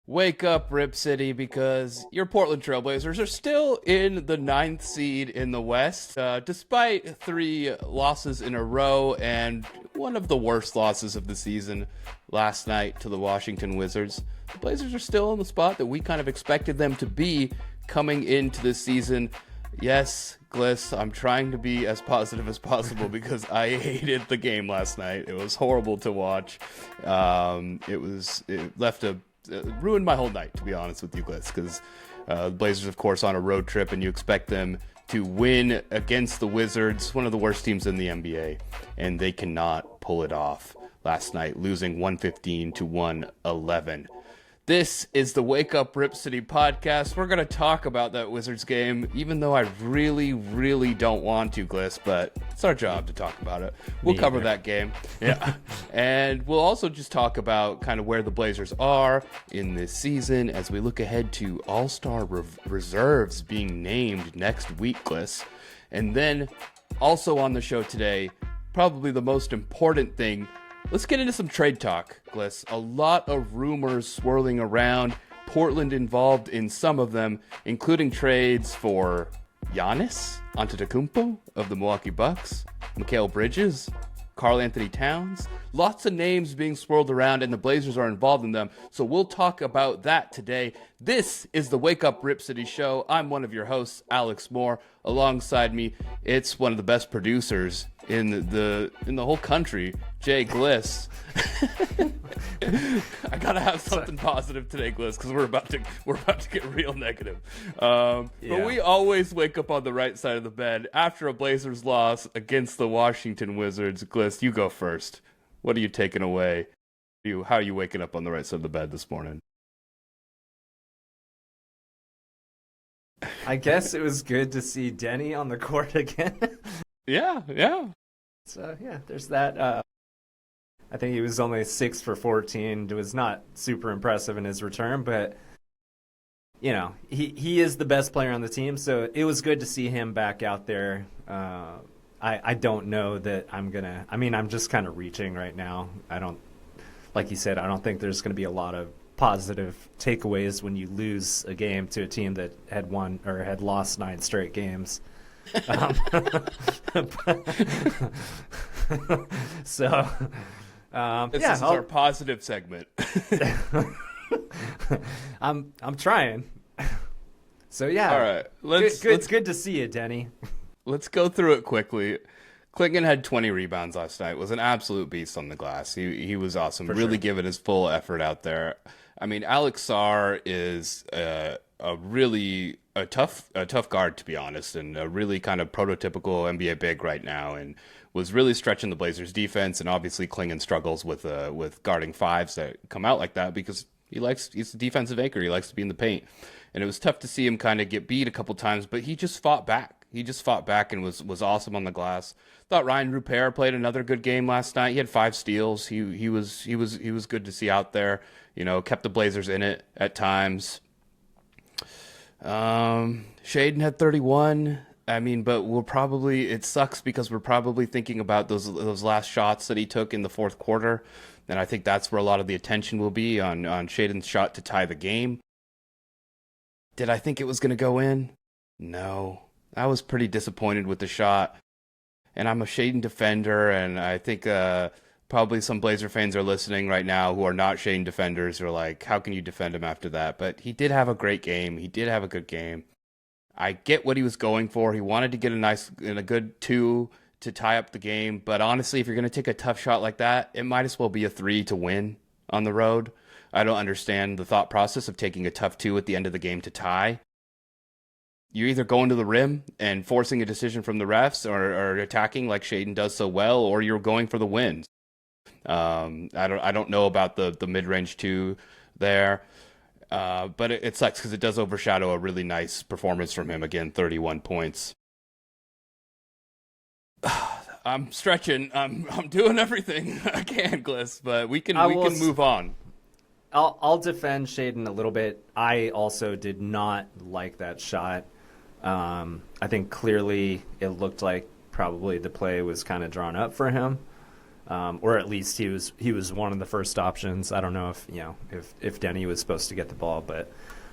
Wake up, RipCity, because your Portland Trailblazers are still in the ninth seed in the West, despite three losses in a row and one of the worst losses of the season last night to the Washington Wizards. The Blazers are still in the spot that we kind of expected them to be coming into this season. Yes, Gliss, I'm trying to be as positive as possible because I hated the game last night. It was horrible to watch. It ruined my whole night, to be honest with you, Gliss, because the Blazers, of course, on a road trip, and you expect them to win against the Wizards, one of the worst teams in the NBA, and they cannot pull it off last night, losing 115 to 111. This is the Wake Up Rip City podcast. We're going to talk about that Wizards game, even though I really, really don't want to, Gliss, but it's our job to talk about it. We'll cover that game. Yeah. And we'll also just talk about kind of where the Blazers are in this season as we look ahead to All-Star reserves being named next week, Gliss. And then also on the show today, probably the most important thing, let's get into some trade talk, Gliss. A lot of rumors swirling around, Portland involved in some of them, including trades for Giannis, Antetokounmpo of the Milwaukee Bucks, Mikal Bridges, Karl Anthony Towns. Lots of names being swirled around, and the Blazers are involved in them. So we'll talk about that today. This is the Wake Up Rip City show. I'm one of your hosts, Alex Moore. Alongside me, it's one of the best producers in the whole country, Jay Gliss. I gotta have something positive today, Gliss, because we're about to get real negative. But we always wake up on the right side of the bed after a Blazers loss against the Washington Wizards. Gliss, you go first. What are you taking away? How are you waking up on the right side of the bed this morning? I guess it was good to see Denny on the court again. Yeah. So, yeah, there's that. I think he was only 6 for 14. It was not super impressive in his return, but, you know, he is the best player on the team, so it was good to see him back out there. I don't know that I'm just kind of reaching right now. Like you said, I don't think there's going to be a lot of positive takeaways when you lose a game to a team that had won or had lost 9 straight games. So, This is our positive segment. I'm trying. So yeah. All right. Good to see you, Denny. Let's go through it quickly. Clingan had 20 rebounds last night. Was an absolute beast on the glass. He was awesome. Really giving his full effort out there. I mean, Alex Sarr is a tough guard, to be honest, and a really kind of prototypical NBA big right now, and was really stretching the Blazers' defense. And obviously, Clingan struggles with guarding fives that come out like that because he's a defensive anchor. He likes to be in the paint, and it was tough to see him kind of get beat a couple times, but he just fought back. He just fought back and was awesome on the glass. Thought Ryan Rupert played another good game last night. He had 5 steals. He was good to see out there. You know, kept the Blazers in it at times. Shaedon had 31. I mean, but it sucks because we're probably thinking about those last shots that he took in the fourth quarter. And I think that's where a lot of the attention will be on Shaedon's shot to tie the game. Did I think it was going to go in? No. I was pretty disappointed with the shot. And I'm a Shaedon defender, and I think probably some Blazer fans are listening right now who are not Shaedon defenders are like, how can you defend him after that? But he did have a great game. He did have a good game. I get what he was going for. He wanted to get a good 2 to tie up the game. But honestly, if you're going to take a tough shot like that, it might as well be a 3 to win on the road. I don't understand the thought process of taking a tough 2 at the end of the game to tie. You're either going to the rim and forcing a decision from the refs or attacking like Shaedon does so well, or you're going for the wins. I don't know about the mid-range 2 there. But it sucks because it does overshadow a really nice performance from him. Again, 31 points. I'm stretching. I'm doing everything I can, Gliss, but we can move on. I'll defend Shaedon a little bit. I also did not like that shot. I think clearly it looked like probably the play was kind of drawn up for him. or at least he was one of the first options. I don't know if Deni was supposed to get the ball, but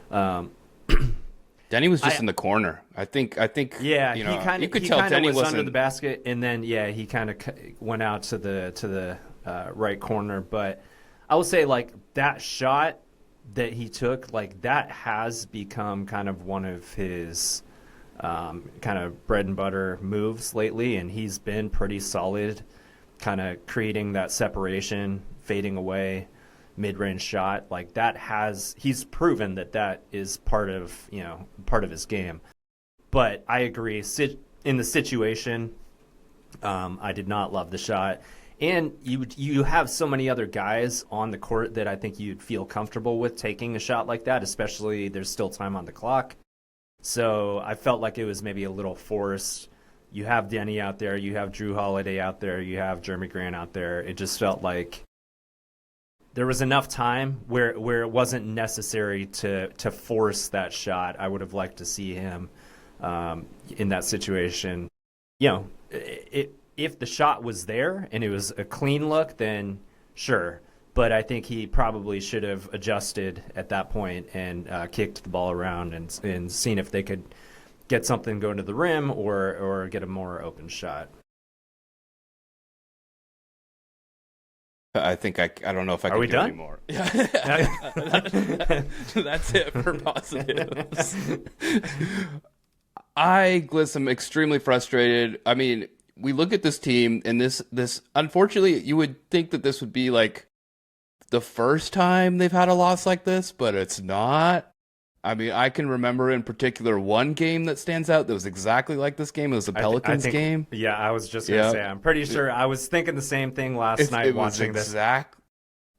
Deni was just in the corner. I think. Yeah, you know, he could tell kind of Deni was wasn't under the basket, and then he kind of went out to the right corner. But I will say, like, that shot that he took, like, that has become kind of one of his kind of bread and butter moves lately, and he's been pretty solid, kind of creating that separation, fading away, mid-range shot. Like, he's proven that is part of his game. But I agree, in the situation, I did not love the shot. And you have so many other guys on the court that I think you'd feel comfortable with taking a shot like that, especially there's still time on the clock. So I felt like it was maybe a little forced. You have Deni out there, you have Drew Holiday out there, you have Jeremy Grant out there. It just felt like there was enough time where it wasn't necessary to force that shot. I would have liked to see him in that situation. You know, if the shot was there and it was a clean look, then sure. But I think he probably should have adjusted at that point and kicked the ball around and seen if they could get something going to the rim or get a more open shot. I think I don't know if I can do anymore. Yeah. That's it for positives. Gliss, I'm extremely frustrated. I mean, we look at this team, and this unfortunately, you would think that this would be like the first time they've had a loss like this, but it's not. I mean, I can remember in particular one game that stands out that was exactly like this game. It was the Pelicans game. Yeah, I was just going to say, I'm pretty sure I was thinking the same thing last night watching this.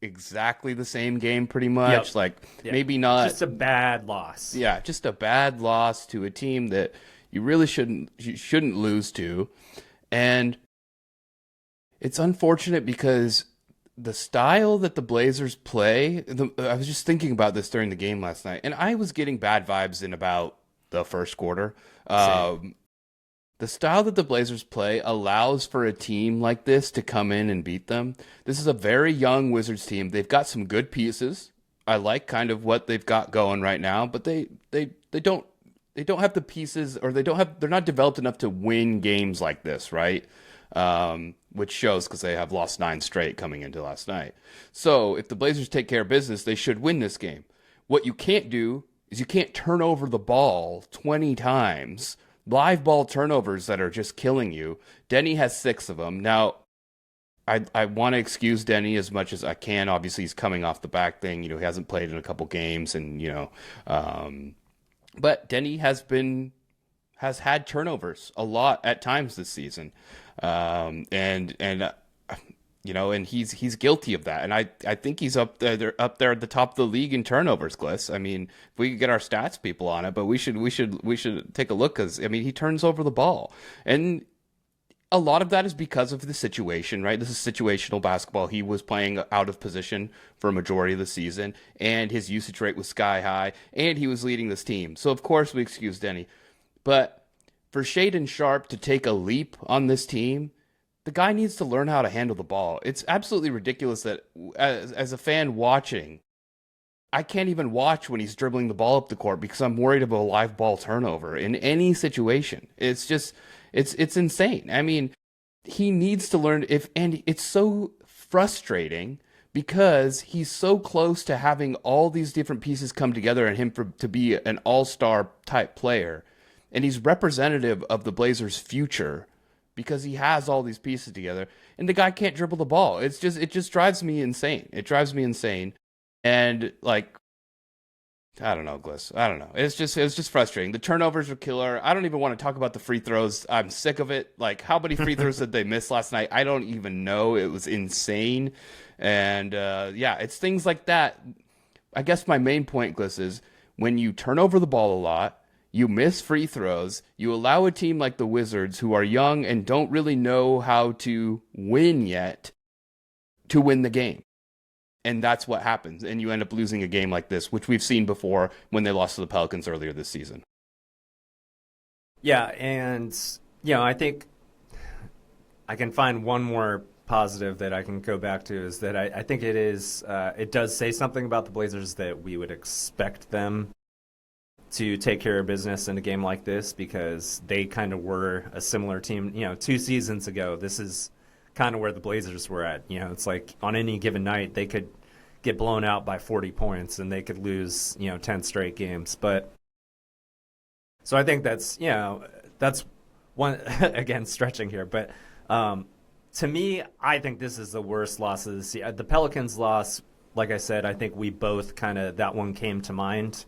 Exactly the same game pretty much. Yep. Like, maybe not. Just a bad loss. Yeah, just a bad loss to a team that you really shouldn't lose to. And it's unfortunate because the style that the Blazers play, I was just thinking about this during the game last night, and I was getting bad vibes in about the first quarter. The style that the Blazers play allows for a team like this to come in and beat them. This is a very young Wizards team. They've got some good pieces. I like kind of what they've got going right now, but they don't have the pieces, or they're not developed enough to win games like this, right? Which shows because they have lost 9 straight coming into last night. So if the Blazers take care of business, they should win this game. What you can't do is you can't turn over the ball 20 times. Live ball turnovers that are just killing you. Deni has 6 of them. Now, I want to excuse Deni as much as I can. Obviously, he's coming off the back thing. You know, he hasn't played in a couple games, and but Deni has had turnovers a lot at times this season. And he's guilty of that, and I think he's up there at the top of the league in turnovers, Gliss. I mean, if we could get our stats people on it, but we should take a look, because I mean, he turns over the ball, and a lot of that is because of the situation, right? This is situational basketball. He was playing out of position for a majority of the season, and his usage rate was sky high, and he was leading this team. So of course we excuse Deni, but for Shaedon Sharpe to take a leap on this team, the guy needs to learn how to handle the ball. It's absolutely ridiculous that as a fan watching, I can't even watch when he's dribbling the ball up the court because I'm worried about a live ball turnover in any situation. It's just, it's insane. I mean, he needs to learn and it's so frustrating because he's so close to having all these different pieces come together and him to be an all-star type player. And he's representative of the Blazers' future because he has all these pieces together, and the guy can't dribble the ball. It just drives me insane. It drives me insane, and like, I don't know, Gliss. I don't know. It was just frustrating. The turnovers are killer. I don't even want to talk about the free throws. I'm sick of it. Like, how many free throws did they miss last night? I don't even know. It was insane, and it's things like that. I guess my main point, Gliss, is when you turn over the ball a lot, you miss free throws, you allow a team like the Wizards, who are young and don't really know how to win yet, to win the game. And that's what happens. And you end up losing a game like this, which we've seen before when they lost to the Pelicans earlier this season. Yeah, and I think I can find one more positive that I can go back to is that I think it does say something about the Blazers that we would expect them to take care of business in a game like this, because they kind of were a similar team. 2 seasons ago, this is kind of where the Blazers were at. It's like on any given night, they could get blown out by 40 points and they could lose, 10 straight games. But so I think that's one, again, stretching here. But to me, I think this is the worst loss of the season. The Pelicans loss, like I said, I think we both that one came to mind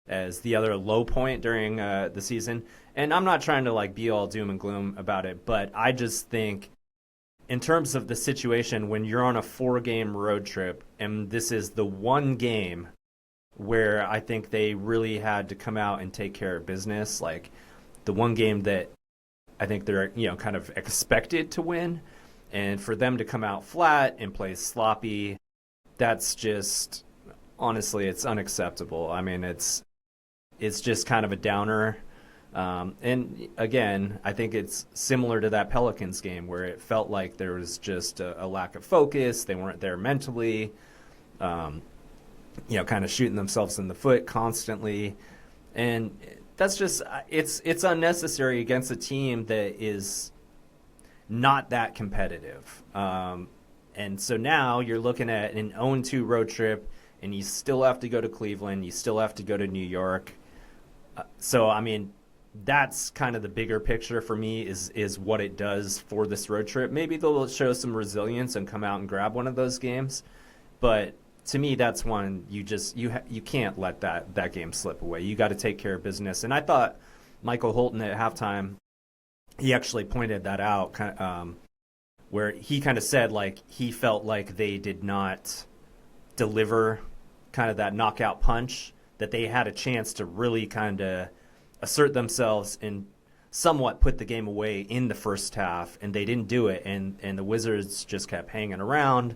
as the other low point during the season. And I'm not trying to be all doom and gloom about it, but I just think in terms of the situation when you're on a 4-game road trip, and this is the one game where I think they really had to come out and take care of business, the one game that I think they're kind of expected to win, and for them to come out flat and play sloppy, that's just, honestly, it's unacceptable. I mean, it's just kind of a downer. And again, I think it's similar to that Pelicans game where it felt like there was just a lack of focus. They weren't there mentally, kind of shooting themselves in the foot constantly. And that's just, it's unnecessary against a team that is not that competitive. And so now you're looking at an 0-2 road trip, and you still have to go to Cleveland. You still have to go to New York. So, I mean, that's kind of the bigger picture for me is what it does for this road trip. Maybe they'll show some resilience and come out and grab one of those games. But to me, that's one you can't let that game slip away. You got to take care of business. And I thought Michael Holton at halftime, he actually pointed that out, where he kind of said he felt like they did not deliver kind of that knockout punch, that they had a chance to really kind of assert themselves and somewhat put the game away in the first half, and they didn't do it, and the Wizards just kept hanging around,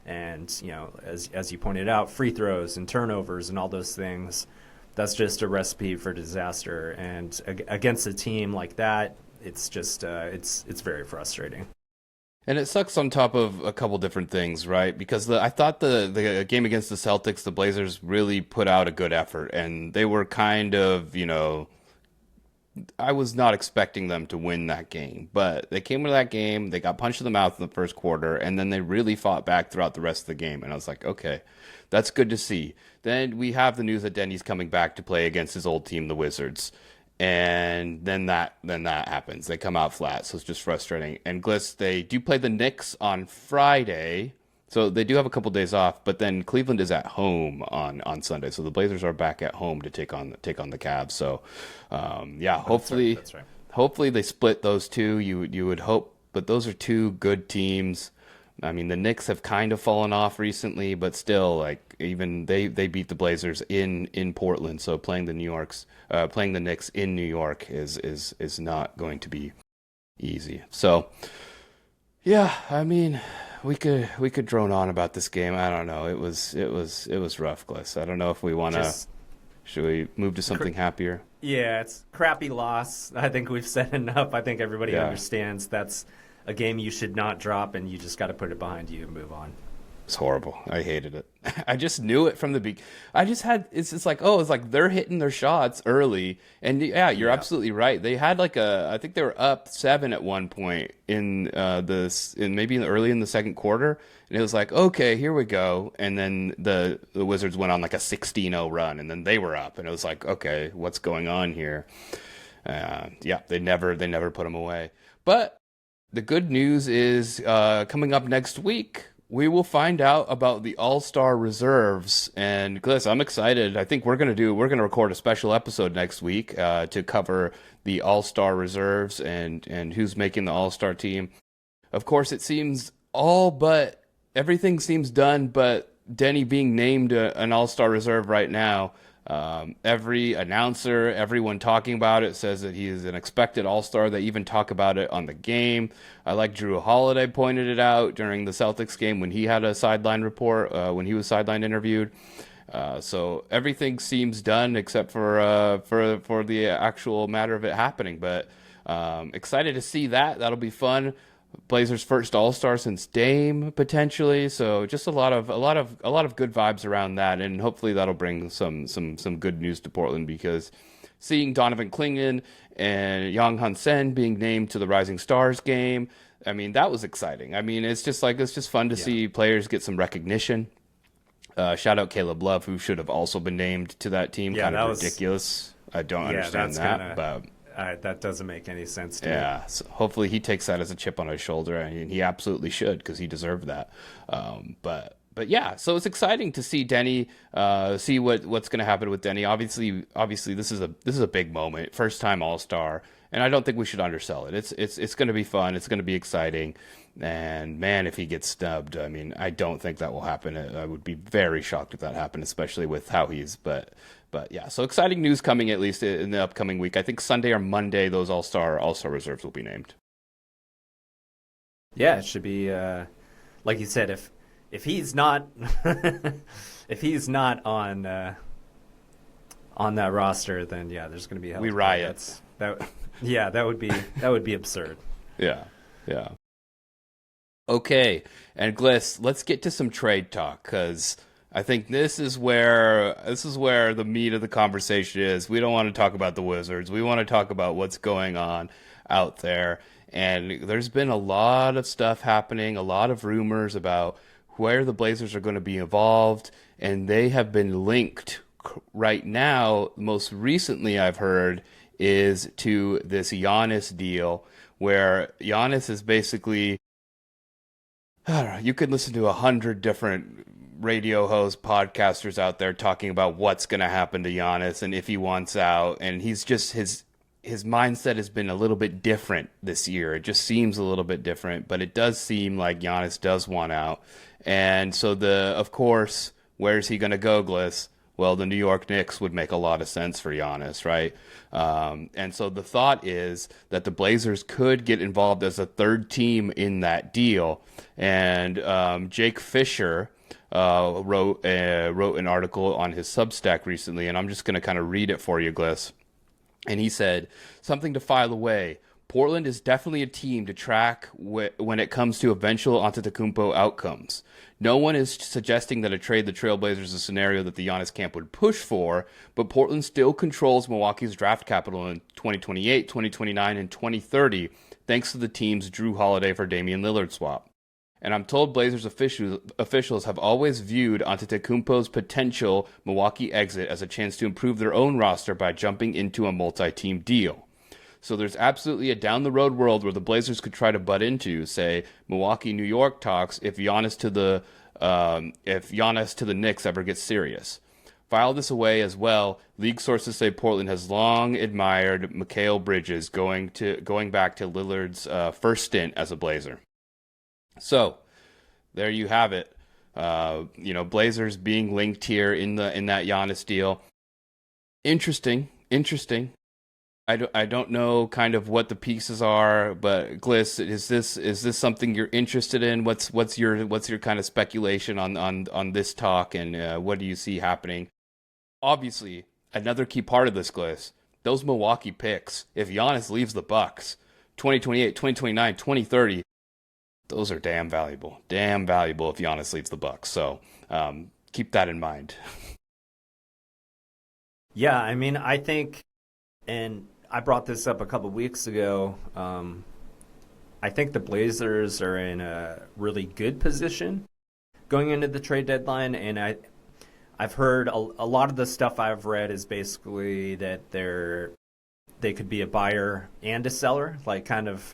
and as you pointed out, free throws and turnovers and all those things, that's just a recipe for disaster. And against a team like that, it's just it's very frustrating. And it sucks on top of a couple different things, right? Because I thought the game against the Celtics, the Blazers really put out a good effort, and they were kind of, I was not expecting them to win that game, but they came into that game, they got punched in the mouth in the first quarter, and then they really fought back throughout the rest of the game. And I was like, okay, that's good to see. Then we have the news that Deni'S coming back to play against his old team, the Wizards. And then that happens. They come out flat, so it's just frustrating. And Gliss, they do play the Knicks on Friday, so they do have a couple days off. But then Cleveland is at home on Sunday, so the Blazers are back at home to take on the Cavs. So, hopefully, That's right. Hopefully they split those two. You would hope, but those are two good teams. I mean, the Knicks have kind of fallen off recently, but still, even they beat the Blazers in Portland. So playing the Knicks in New York is not going to be easy. So yeah, I mean, we could drone on about this game. I don't know. It was rough, Gliss. I don't know if we want to. Should we move to something happier? Yeah, it's crappy loss. I think we've said enough. I think everybody understands that's a game you should not drop, and you just got to put it behind you and move on. It's horrible. I hated it. I just knew it from the beginning. It's just like they're hitting their shots early. And yeah, you're absolutely right. They had I think they were up 7 at one point maybe early in the second quarter. And it was like, okay, here we go. And then the Wizards went on a 16-0 run, and then they were up. And it was like, okay, what's going on here? They never put them away. But the good news is coming up next week, we will find out about the All-Star reserves. And Gliss, I'm excited. I think we're going to record a special episode next week to cover the All-Star reserves and who's making the All-Star team. Of course, it seems everything seems done, but Deni being named an All-Star reserve right now. Every announcer, everyone talking about it says that he is an expected all-star. They even talk about it on the game. I like Drew Holiday pointed it out during the Celtics game when he had a sideline report, when he was sideline interviewed. So everything seems done except for the actual matter of it happening. But excited to see that. That'll be fun. Blazers' first All-Star since Dame potentially. So just a lot of good vibes around that, and hopefully that'll bring some good news to Portland, because seeing Donovan Clingan and Yang Han-sen being named to the Rising Stars game, I mean, that was exciting. I mean, it's just fun to see players get some recognition. Shout out Caleb Love, who should have also been named to that team. Yeah, kind that of was ridiculous. I don't understand that, but that doesn't make any sense to me. yeah, so hopefully he takes that as a chip on his shoulder, and he absolutely should, because he deserved that. But yeah, so it's exciting to see Deni, see what's going to happen with Deni. Obviously, this is a big moment, first time All-Star, and I don't think we should undersell it. It's going to be fun. It's going to be exciting, and man, if he gets snubbed, I mean, I don't think that will happen. I would be very shocked if that happened, especially with how he's. But yeah, so exciting news coming at least in the upcoming week. I think Sunday or Monday those All-Star reserves will be named. Yeah, it should be like you said. If he's not if he's not on that roster, then yeah, there's going to be hell. We riot. That would be absurd. Yeah. Okay, and Gliss, let's get to some trade talk, because I think this is where the meat of the conversation is. We don't want to talk about the Wizards. We want to talk about what's going on out there. And there's been a lot of stuff happening, a lot of rumors about where the Blazers are going to be involved, and they have been linked right now. Most recently, I've heard, is to this Giannis deal, where Giannis is basically, I don't know, you could listen to 100 different radio hosts, podcasters out there talking about what's going to happen to Giannis and if he wants out, and he's just his mindset has been a little bit different this year. It just seems a little bit different, but it does seem like Giannis does want out. And so of course, where's he going to go, Gliss? Well, the New York Knicks would make a lot of sense for Giannis, right? And so the thought is that the Blazers could get involved as a third team in that deal. And Jake Fisher wrote an article on his Substack recently, and I'm just going to kind of read it for you, Gliss. And he said, something to file away. Portland is definitely a team to track when it comes to eventual Antetokounmpo outcomes. No one is suggesting that a trade the Trailblazers is a scenario that the Giannis camp would push for, but Portland still controls Milwaukee's draft capital in 2028, 2029, and 2030, thanks to the team's Drew Holiday for Damian Lillard swap. And I'm told Blazers officials have always viewed Antetokounmpo's potential Milwaukee exit as a chance to improve their own roster by jumping into a multi-team deal. So there's absolutely a down-the-road world where the Blazers could try to butt into, say, Milwaukee-New York talks if Giannis to the Knicks ever gets serious. File this away as well. League sources say Portland has long admired Mikal Bridges going back to Lillard's first stint as a Blazer. So there you have it. Blazers being linked here in that Giannis deal. Interesting. I don't know kind of what the pieces are, but Gliss, is this something you're interested in? What's your kind of speculation on this talk, and what do you see happening? Obviously, another key part of this, Gliss, those Milwaukee picks. If Giannis leaves the Bucks, 2028, 2029, 2030, those are damn valuable if Giannis leaves the Bucks. So keep that in mind. Yeah, I mean, I think, and I brought this up a couple weeks ago, I think the Blazers are in a really good position going into the trade deadline, and I've heard a lot of the stuff I've read is basically that they could be a buyer and a seller, like kind of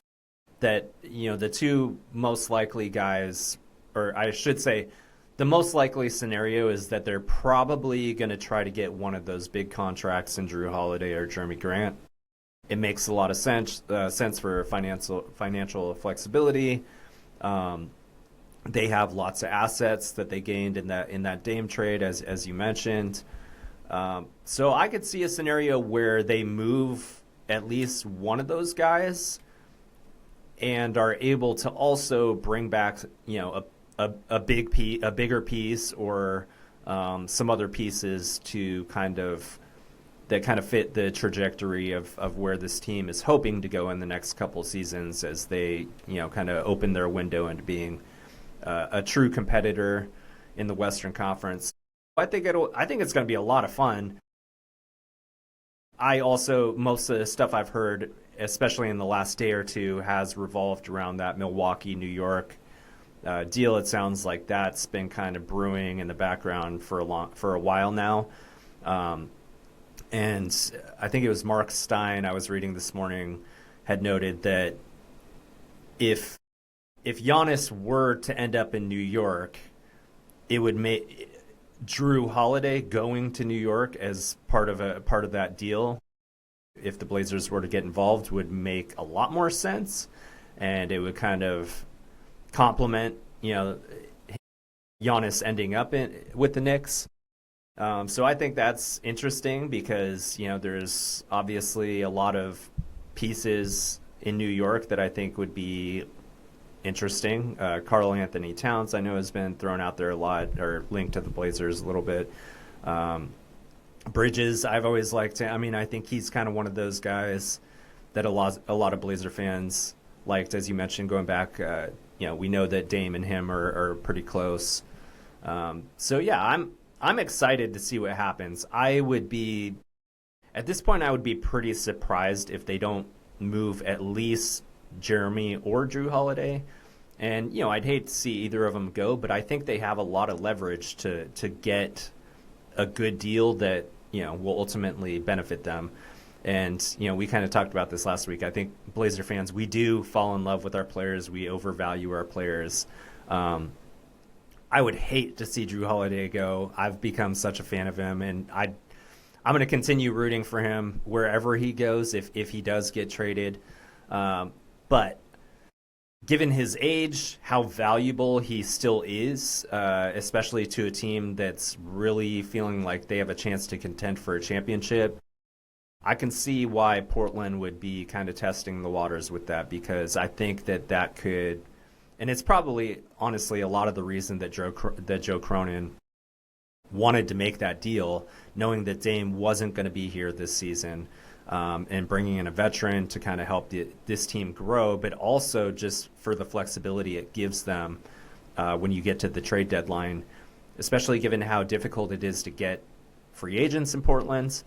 that, the two most likely guys, or I should say, the most likely scenario is that they're probably going to try to get one of those big contracts in Drew Holiday or Jeremy Grant. It makes a lot of sense for financial flexibility. They have lots of assets that they gained in that Dame trade, as you mentioned. So I could see a scenario where they move at least one of those guys and are able to also bring back, a bigger piece or some other pieces to kind of that kind of fit the trajectory of where this team is hoping to go in the next couple seasons as they, kind of open their window into being a true competitor in the Western Conference. I think it's going to be a lot of fun. Most of the stuff I've heard, especially in the last day or two, has revolved around that Milwaukee, New York deal. It sounds like that's been kind of brewing in the background for a while now. And I think it was Mark Stein I was reading this morning had noted that if Giannis were to end up in New York, it would make Drew Holiday going to New York as part of that deal, if the Blazers were to get involved, would make a lot more sense, and it would kind of complement, Giannis ending up with the Knicks. So I think that's interesting because, there's obviously a lot of pieces in New York that I think would be interesting. Karl Anthony Towns, I know, has been thrown out there a lot, or linked to the Blazers a little bit. Bridges, I've always liked him. I mean, I think he's kind of one of those guys that a lot of Blazer fans liked, as you mentioned, going back. We know that Dame and him are pretty close. So yeah, I'm excited to see what happens. At this point, I would be pretty surprised if they don't move at least Jeremy or Drew Holiday. And, I'd hate to see either of them go, but I think they have a lot of leverage to get a good deal that, will ultimately benefit them. And, we kind of talked about this last week. I think Blazer fans, we do fall in love with our players. We overvalue our players. I would hate to see Drew Holiday go. I've become such a fan of him, and I'm going to continue rooting for him wherever he goes if he does get traded. But given his age, how valuable he still is, especially to a team that's really feeling like they have a chance to contend for a championship, I can see why Portland would be kind of testing the waters with that, because I think that could, and it's probably honestly a lot of the reason that Joe Cronin wanted to make that deal, knowing that Dame wasn't going to be here this season, and bringing in a veteran to kind of help this team grow, but also just for the flexibility it gives them when you get to the trade deadline, especially given how difficult it is to get free agents in Portland.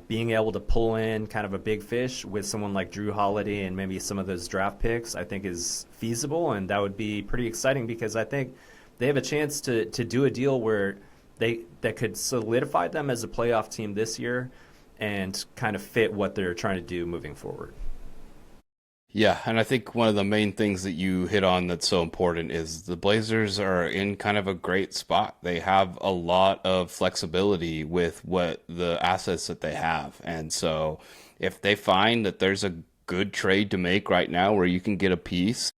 Being able to pull in kind of a big fish with someone like Drew Holiday and maybe some of those draft picks, I think is feasible, and that would be pretty exciting because I think they have a chance to do a deal where that could solidify them as a playoff team this year and kind of fit what they're trying to do moving forward. Yeah, and I think one of the main things that you hit on that's so important is the Blazers are in kind of a great spot. They have a lot of flexibility with what the assets that they have. And so if they find that there's a good trade to make right now where you can get a piece,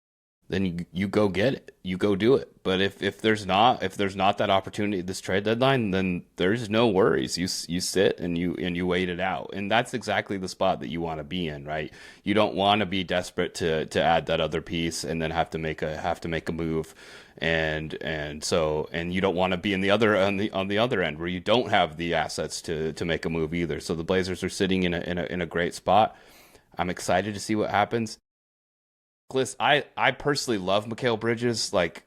then you go get it. You go do it. But if there's not that opportunity at this trade deadline, then there's no worries. You sit and you wait it out. And that's exactly the spot that you want to be in, right? You don't want to be desperate to add that other piece and then have to make a move. And you don't want to be on the other end where you don't have the assets to make a move either. So the Blazers are sitting in a great spot. I'm excited to see what happens. Gliss, I personally love Mikal Bridges. Like,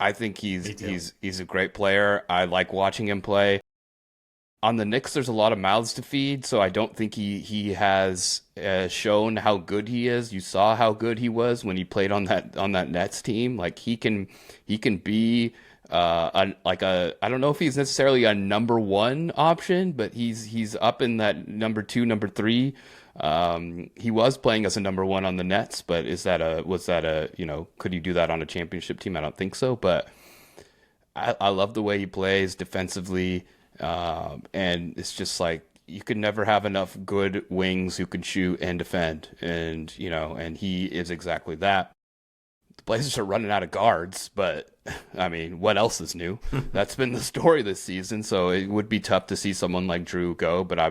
I think he's a great player. I like watching him play. On the Knicks, there's a lot of mouths to feed, so I don't think he has shown how good he is. You saw how good he was when he played on that Nets team. Like, he can be I don't know if he's necessarily a number one option, but he's up in that number two, number three. He was playing as a number one on the Nets, but could you do that on a championship team? I don't think so, but I love the way he plays defensively. And it's just like, you could never have enough good wings who can shoot and defend. And he is exactly that. The Blazers are running out of guards, but I mean, what else is new? That's been the story this season. So it would be tough to see someone like Drew go, but I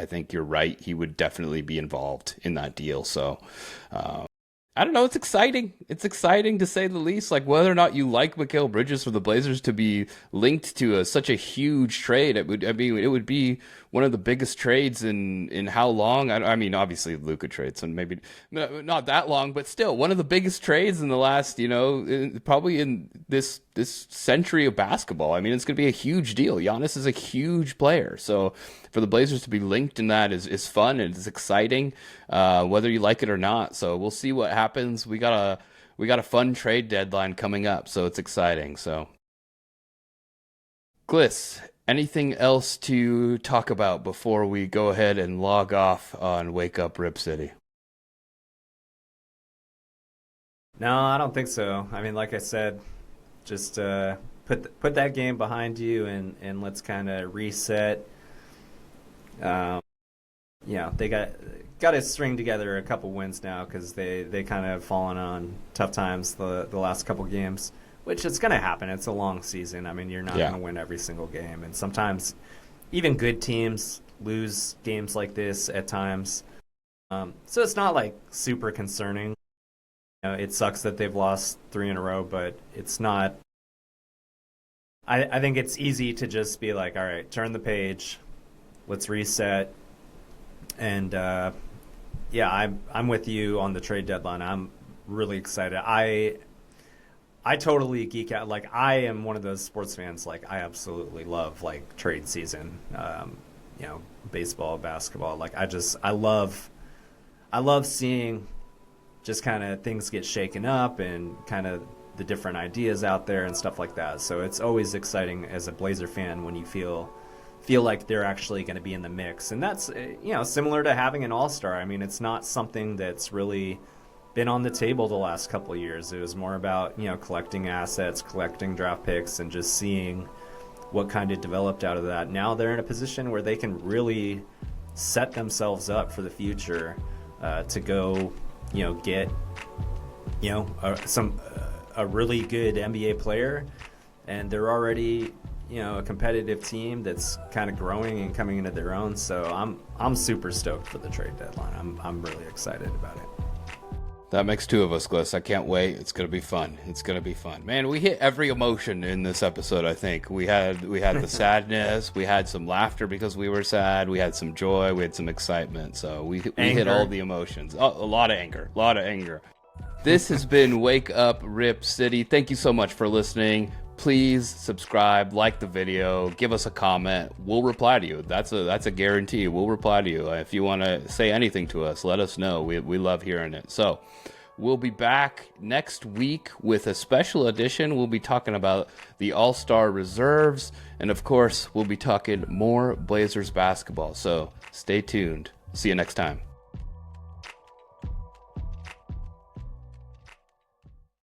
think you're right. He would definitely be involved in that deal. So I don't know. It's exciting. It's exciting to say the least. Like whether or not you like Mikal Bridges for the Blazers to be linked to such a huge trade, it would. I mean, it would be one of the biggest trades in how long? I mean, obviously Luka trades, and maybe not that long, but still one of the biggest trades in the last, probably in this century of basketball. I mean, it's going to be a huge deal. Giannis is a huge player, so for the Blazers to be linked in that is fun and it's exciting, whether you like it or not. So we'll see what happens. We got a fun trade deadline coming up, so it's exciting. So, Gliss, anything else to talk about before we go ahead and log off on Wake Up Rip City? No, I don't think so. I mean, like I said, just put that game behind you and let's kind of reset. They got to string together a couple wins now because they kind of fallen on tough times the last couple games, which it's going to happen. It's a long season. I mean, you're not going to win every single game, and sometimes even good teams lose games like this at times. So it's not like super concerning. It sucks that they've lost 3 in a row, but it's not. I think it's easy to just be like, all right, turn the page, let's reset, and I'm with you on the trade deadline. I'm really excited. I totally geek out. Like I am one of those sports fans. Like I absolutely love like trade season. Baseball, basketball. Like I love seeing just kind of things get shaken up and kind of the different ideas out there and stuff like that. So it's always exciting as a Blazer fan when you feel like they're actually going to be in the mix. And that's, similar to having an all-star. I mean, it's not something that's really been on the table the last couple of years. It was more about, collecting assets, collecting draft picks, and just seeing what kind of developed out of that. Now they're in a position where they can really set themselves up for the future to go, get, a really good NBA player. And they're already a competitive team that's kind of growing and coming into their own. So I'm super stoked for the trade deadline. I'm really excited about it. That makes 2 of us, Gliss. I can't wait. It's gonna be fun. Man, we hit every emotion in this episode. I think we had the sadness, we had some laughter because we were sad, we had some joy, we had some excitement. So we hit all the emotions. Oh, a lot of anger. This has been Wake Up Rip City. Thank you so much for listening. Please subscribe, like the video, give us a comment. We'll reply to you. That's a guarantee. We'll reply to you. If you want to say anything to us, let us know. We love hearing it. So we'll be back next week with a special edition. We'll be talking about the All-Star reserves. And of course, we'll be talking more Blazers basketball. So stay tuned. See you next time.